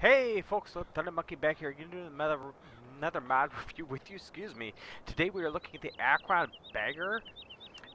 Hey folks, so Thunder Monkey back here again doing another mod review with you, excuse me. Today we are looking at the Akron Bagger,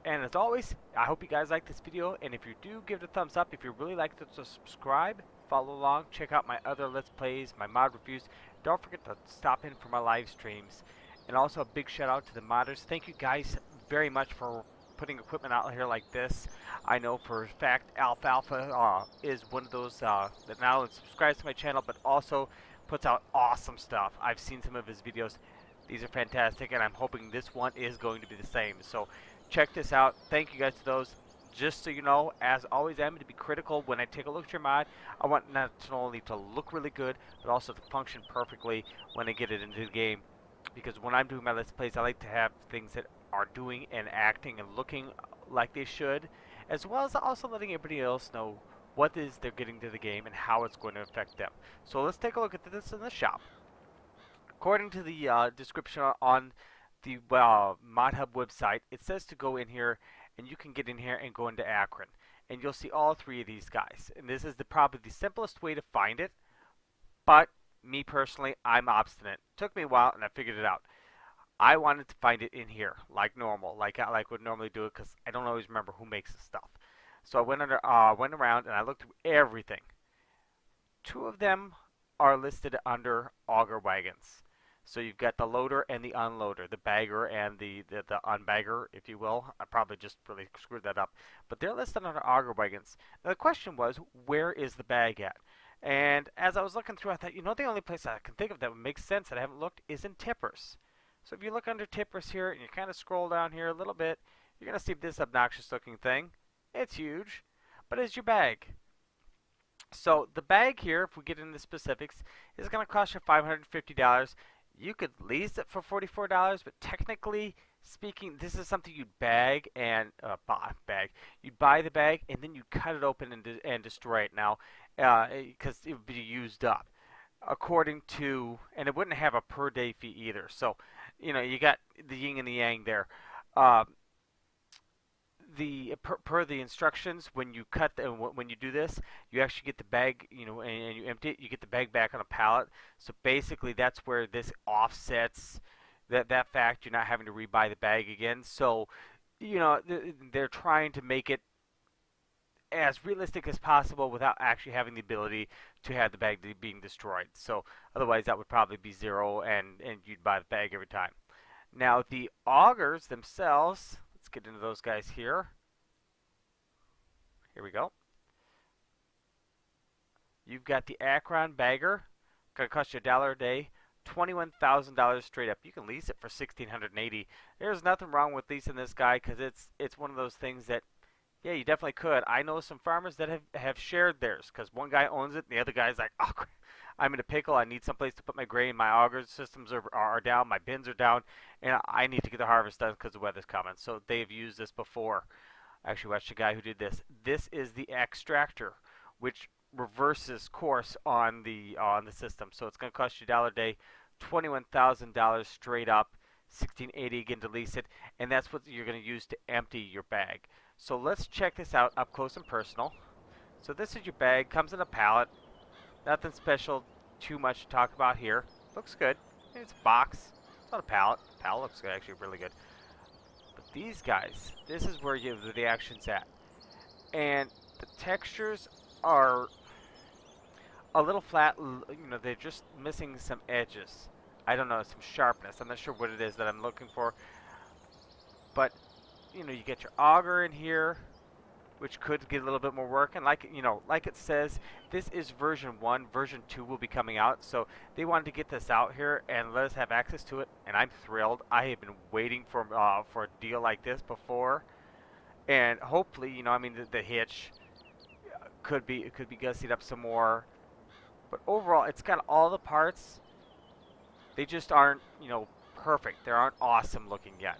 and as always, I hope you guys like this video, and if you do, give it a thumbs up. If you really like it, so subscribe, follow along, check out my other Let's Plays, my mod reviews. Don't forget to stop in for my live streams. And also a big shout out to the modders. Thank you guys very much for putting equipment out here like this. I know for a fact Alfalfa is one of those that not only subscribes to my channel but also puts out awesome stuff. I've seen some of his videos. These are fantastic, and I'm hoping this one is going to be the same. So check this out. Thank you guys to those. Just so you know, as always, I'm going to be critical when I take a look at your mod. I want not only to look really good, but also to function perfectly when I get it into the game. Because when I'm doing my Let's Plays, I like to have things that are doing and acting and looking like they should, as well as also letting everybody else know what is they're getting to the game and how it's going to affect them. So let's take a look at this in the shop. According to the description on the Mod Hub website, it says to go in here, and you can get in here and go into Akron, and you'll see all three of these guys. And this is probably the simplest way to find it, but me personally, I'm obstinate. It took me a while, and I figured it out. I wanted to find it in here, like normal, like I would normally do it, because I don't always remember who makes the stuff. So I went around and I looked through everything. Two of them are listed under auger wagons. So you've got the loader and the unloader, the bagger and the unbagger, if you will. I probably just really screwed that up. But they're listed under auger wagons. Now the question was, where is the bag at? And as I was looking through, I thought, you know, the only place I can think of that would make sense that I haven't looked is in tippers. So if you look under tippers here and you kind of scroll down here a little bit, you're going to see this obnoxious looking thing. It's huge, but it's your bag. So the bag here, if we get into specifics, is going to cost you $550. You could lease it for $44, but technically speaking, this is something you'd bag and You'd buy the bag and then you'd cut it open and destroy it now, because it would be used up. According to, and it wouldn't have a per day fee either. So, you know, you got the yin and the yang there. Per the instructions, when you when you do this, you actually get the bag, you know, and you empty it. You get the bag back on a pallet. So basically, that's where this offsets that fact. You're not having to rebuy the bag again. So, you know, they're trying to make it as realistic as possible without actually having the ability to have the bag being destroyed. So otherwise, that would probably be zero, and you'd buy the bag every time. Now the augers themselves. Let's get into those guys here. Here we go. You've got the Akron Bagger. Gonna cost you $1 a day. $21,000 straight up. You can lease it for $1,680. There's nothing wrong with leasing this guy, because it's one of those things that, yeah, you definitely could. I know some farmers that have shared theirs, because one guy owns it and the other guy's like, oh, I'm in a pickle. I need someplace to put my grain. My auger systems are down. My bins are down. And I need to get the harvest done because the weather's coming. So they've used this before. I actually watched a guy who did this. This is the extractor, which reverses course on the system. So it's going to cost you $1 a day, $21,000 straight up, $1,680 again to lease it, and that's what you're going to use to empty your bag. So let's check this out up close and personal. So this is your bag. Comes in a pallet. Nothing special, too much to talk about here. Looks good. It's a box. It's not a pallet. The pallet looks good, actually, really good. But these guys, this is where the action's at. And the textures are a little flat. You know, they're just missing some edges. I don't know, some sharpness. I'm not sure what it is that I'm looking for. But, you know, you get your auger in here, which could get a little bit more work. And like, you know, like it says, this is version 1. Version 2 will be coming out. So they wanted to get this out here and let us have access to it, and I'm thrilled. I have been waiting for a deal like this before, and hopefully, you know, I mean, the hitch could be gussied up some more. But overall, it's got all the parts. They just aren't, you know, perfect. They aren't awesome looking yet.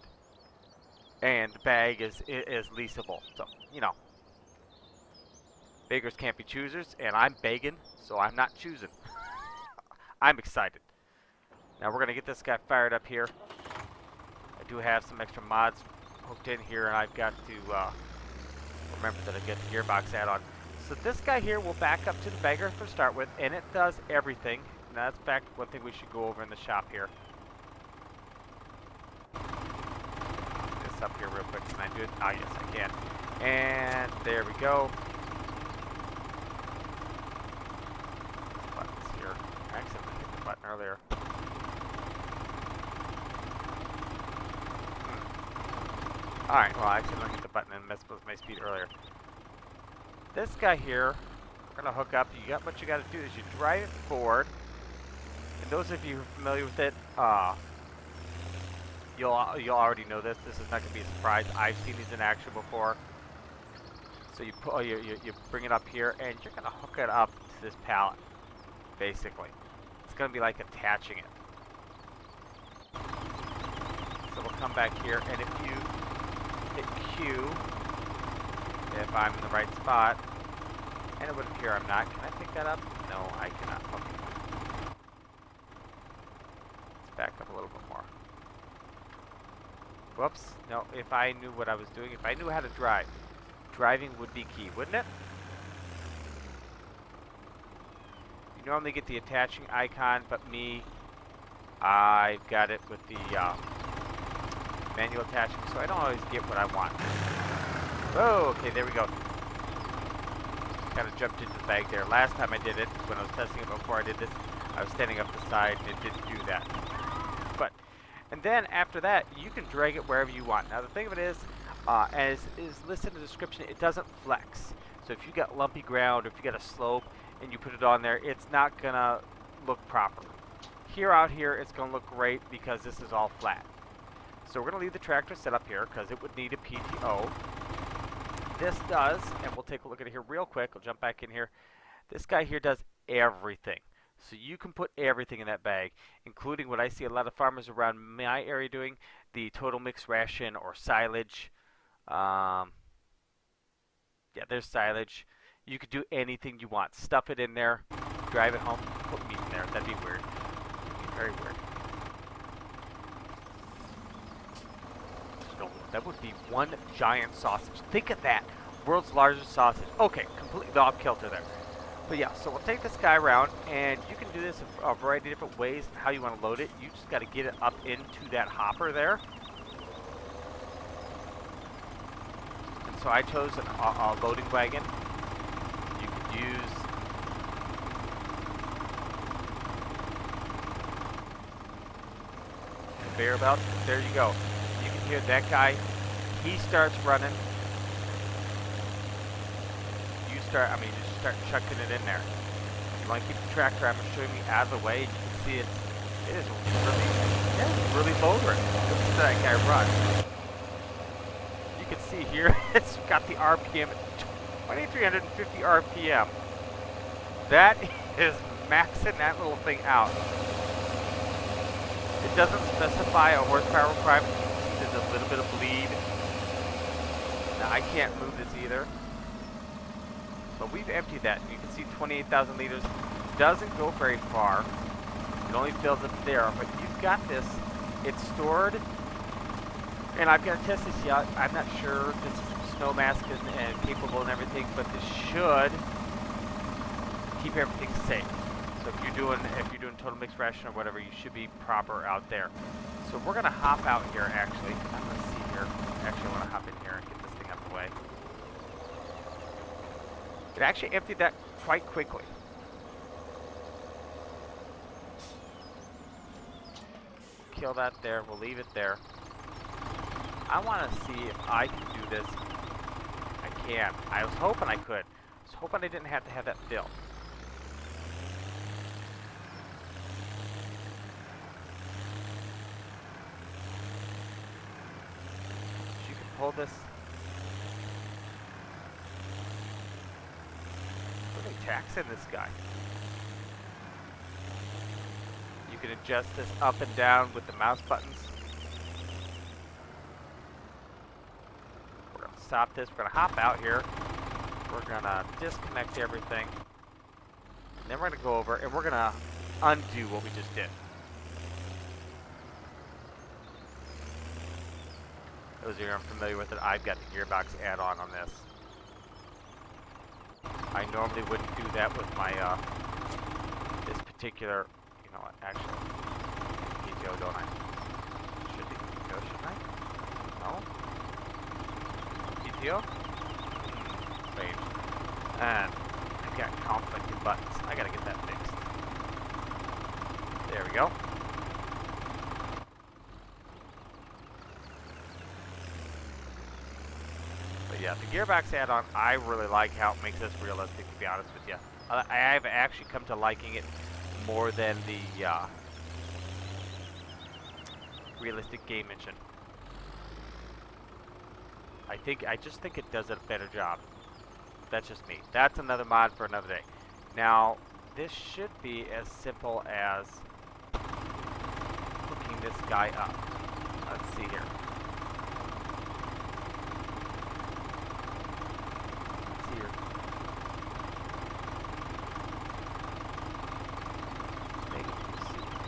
And the bag is leasable. So, you know, beggars can't be choosers, and I'm begging, so I'm not choosing. I'm excited. Now we're going to get this guy fired up here. I do have some extra mods hooked in here, and I've got to remember that I get the gearbox add-on. So this guy here will back up to the Bagger to start with, and it does everything. Now that's in fact one thing we should go over in the shop here. This up here real quick. Can I do it? Ah, yes, I can. And there we go. Buttons here. I accidentally hit the button earlier. Alright, well I accidentally hit the button and messed with my speed earlier. This guy here, we're going to hook up. What you got to do is you drive it forward. And those of you who are familiar with it, you'll already know this. This is not going to be a surprise. I've seen these in action before. So you bring it up here, and you're going to hook it up to this pallet, basically. It's going to be like attaching it. So we'll come back here, and if you hit Q, if I'm in the right spot, and it would appear I'm not. Can I pick that up? No, I cannot. Okay. Let's back up a little bit more. Whoops. No, if I knew what I was doing, if I knew how to drive, driving would be key, wouldn't it? You normally get the attaching icon, but me, I've got it with the manual attachment, so I don't always get what I want. Oh, okay, there we go. Kind of jumped into the bag there. Last time I did it, when I was testing it before I did this, I was standing up the side and it didn't do that. And then after that, you can drag it wherever you want. Now the thing of it is, as is listed in the description, it doesn't flex. So if you got lumpy ground, or if you got a slope, and you put it on there, it's not gonna look proper. Here out here, it's gonna look great because this is all flat. So we're gonna leave the tractor set up here because it would need a PTO. This does, and we'll take a look at it here real quick. I'll jump back in here. This guy here does everything. So you can put everything in that bag, including what I see a lot of farmers around my area doing, the total mix ration or silage. Yeah, there's silage. You could do anything you want. Stuff it in there, drive it home, put meat in there. That'd be weird. That'd be very weird. So that would be one giant sausage. Think of that. World's largest sausage. Okay, completely off kilter there. But yeah, so we'll take this guy around, and you can do this a variety of different ways how you want to load it. You just got to get it up into that hopper there. And so I chose a loading wagon. You could use conveyor belt. There you go. You can hear that guy. He starts running. You start chucking it in there. You want to keep the tractor, I'm showing you out of the way. You can see it is really motoring. Listen to that guy run. You can see here, it's got the RPM at 2,350 RPM. That is maxing that little thing out. It doesn't specify a horsepower requirement. You can see there's a little bit of bleed. Now I can't move this either. But we've emptied that. You can see 28,000 liters. Doesn't go very far. It only fills up there. But you've got this. It's stored. And I've got to test this yet. I'm not sure this is snow mask and capable and everything. But this should keep everything safe. So if you're doing total mixed ration or whatever, you should be proper out there. So we're going to hop out here actually. I'm going to see here. Actually, I want to hop in here and get this thing out of the way. It actually emptied that quite quickly. Kill that there. We'll leave it there. I want to see if I can do this. I can. I was hoping I could. I was hoping I didn't have to have that filled. You can pull this. Taxing this guy. You can adjust this up and down with the mouse buttons. We're going to stop this. We're going to hop out here. We're going to disconnect everything. And then we're going to go over and we're going to undo what we just did. Those of you who are familiar with it, I've got the gearbox add-on on this. I normally wouldn't do that with my, this particular, you know what, actually, PTO, don't I? Should be PTO, shouldn't I? No? PTO? Strange. And I've got conflicting buttons. I gotta get that fixed. There we go. But yeah, the gearbox add-on, I really like how it makes this realistic, to be honest with you. I've actually come to liking it more than the realistic game engine. I just think it does a better job. That's just me. That's another mod for another day. Now, this should be as simple as hooking this guy up. Let's see here. Let's see here.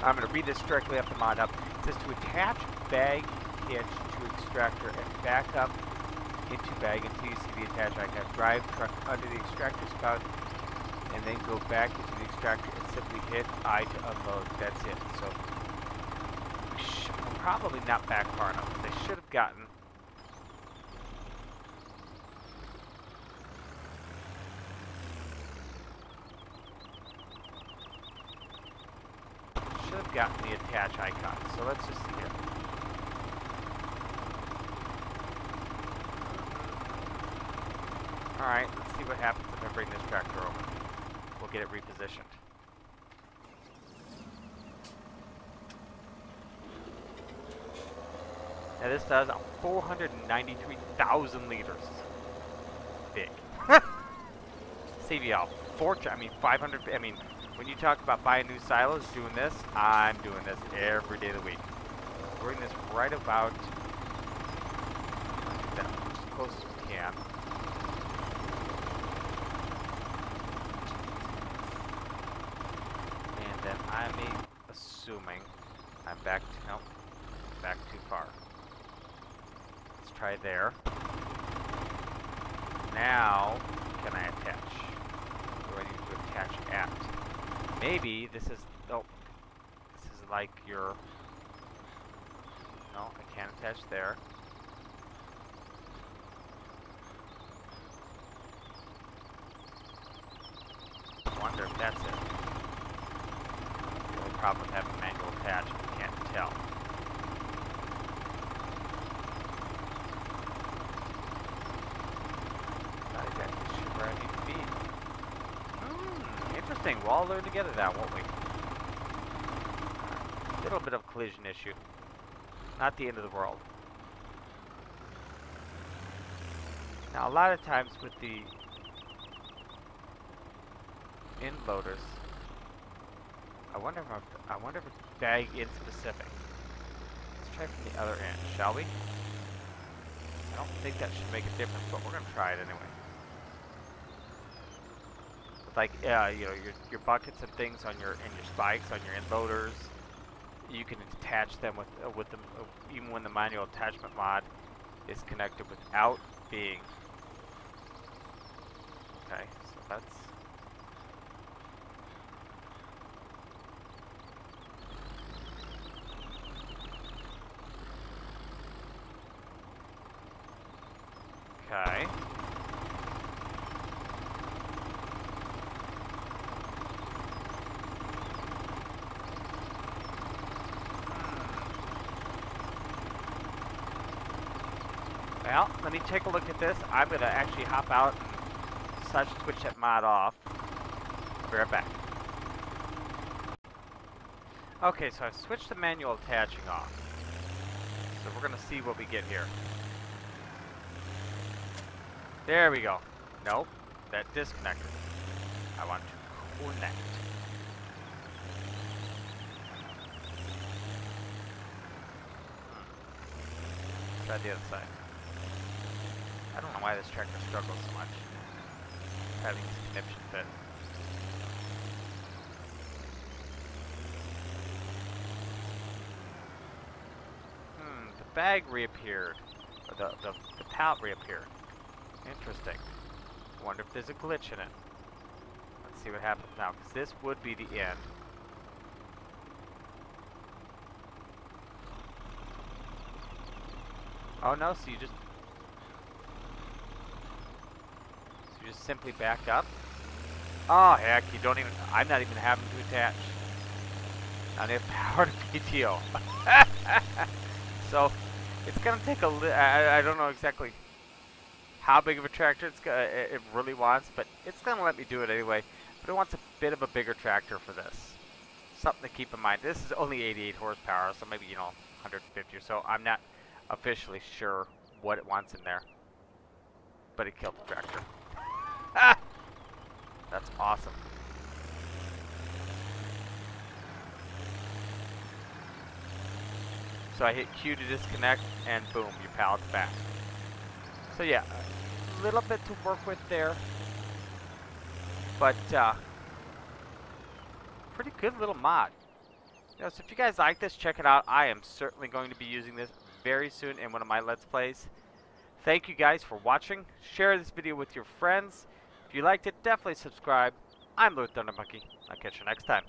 I'm going to read this directly off the mod up. It says to attach bag hitch to extractor and back up into bag until you see the attach icon. Drive truck under the extractor spout and then go back into the extractor and simply hit I to unload. That's it. So we're probably not back far enough. They should have gotten the attach icon. So let's just see here. Alright, let's see what happens if I bring this tractor over. We'll get it repositioned. Now this does 493,000 liters. Big. Save you a fortune. I mean, 500. I mean, when you talk about buying new silos, doing this, I'm doing this every day of the week. We're doing this right about as close as we can. And then I'm assuming I'm back to, nope, back too far. Let's try there. Now, can I attach? Do I need to attach at? Maybe this is, oh, this is like your, no, I can't attach there. I wonder if that's it. The only problem with having manual attach, I can't tell. Not exactly sure where I need to be. Interesting. We'll all learn together now, won't we? A little bit of collision issue. Not the end of the world. Now, a lot of times with the end loaders, I wonder if it's bag in specific. Let's try from the other end, shall we? I don't think that should make a difference, but we're gonna try it anyway. Like, you know, your buckets and things on your spikes on your end loaders, you can attach them with them even when the manual attachment mod is connected without being. Okay, so that's. Okay. Well, let me take a look at this. I'm going to actually hop out and switch that mod off. I'll be right back. Okay, so I've switched the manual attaching off. So we're going to see what we get here. There we go. Nope, that disconnected. I want to connect. Try the other side. I don't know why this tractor struggles so much. Having this conniption fit. The bag reappeared. Or the pallet reappeared. Interesting. I wonder if there's a glitch in it. see what happens now, because this would be the end. Oh no, so you just simply back up. Oh heck, you don't even, I'm not even having to attach. I need power to PTO. So it's gonna take a I don't know exactly how big of a tractor it really wants, but it's gonna let me do it anyway. But it wants a bit of a bigger tractor for this. Something to keep in mind. This is only 88 horsepower, so maybe, you know, 150 or so. I'm not officially sure what it wants in there, but it killed the tractor. Ah! That's awesome. So I hit Q to disconnect, and boom, your pallet's back. So yeah, a little bit to work with there, but pretty good little mod. You know, so if you guys like this, check it out. I am certainly going to be using this very soon in one of my Let's Plays. Thank you guys for watching. Share this video with your friends. If you liked it, definitely subscribe. I'm Lord Thunder Monkey. I'll catch you next time.